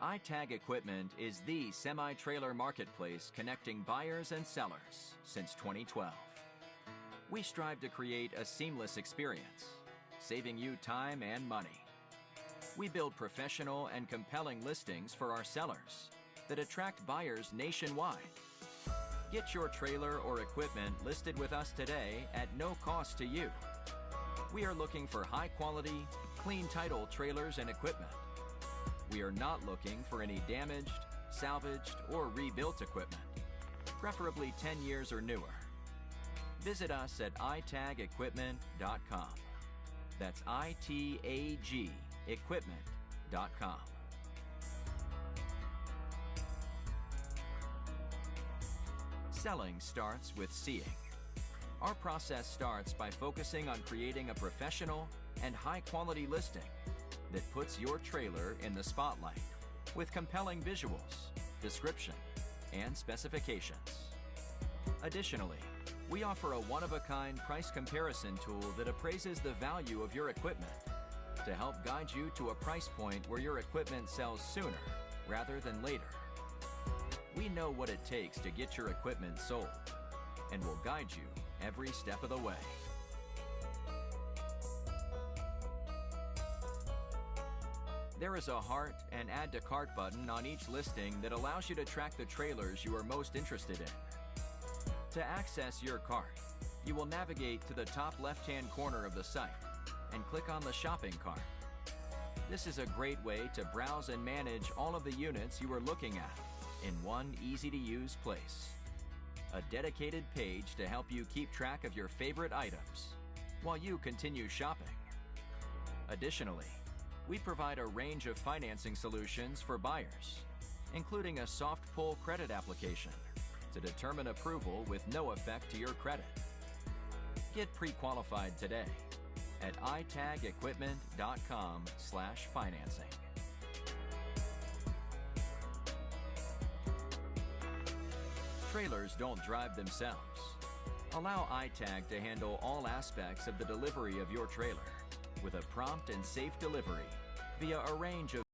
iTag Equipment is the semi-trailer marketplace connecting buyers and sellers since 2012. We strive to create a seamless experience, saving you time and money. We build professional and compelling listings for our sellers that attract buyers nationwide. Get your trailer or equipment listed with us today at no cost to you. We are looking for high-quality, clean title trailers and equipment. We are not looking for any damaged, salvaged, or rebuilt equipment, preferably 10 years or newer. Visit us at itagequipment.com. That's ITAG equipment.com. Selling starts with seeing. Our process starts by focusing on creating a professional and high-quality listing that puts your trailer in the spotlight with compelling visuals, description, and specifications. Additionally, we offer a one-of-a-kind price comparison tool that appraises the value of your equipment to help guide you to a price point where your equipment sells sooner rather than later. We know what it takes to get your equipment sold and will guide you every step of the way. There is a heart and add to cart button on each listing that allows you to track the trailers you are most interested in. To access your cart, you will navigate to the top left-hand corner of the site and click on the shopping cart. This is a great way to browse and manage all of the units you are looking at in one easy-to-use place. A dedicated page to help you keep track of your favorite items while you continue shopping. Additionally, we provide a range of financing solutions for buyers, including a soft pull credit application to determine approval with no effect to your credit. Get pre-qualified today at itagequipment.com/financing. Trailers don't drive themselves. Allow iTag to handle all aspects of the delivery of your trailer with a prompt and safe delivery via a range of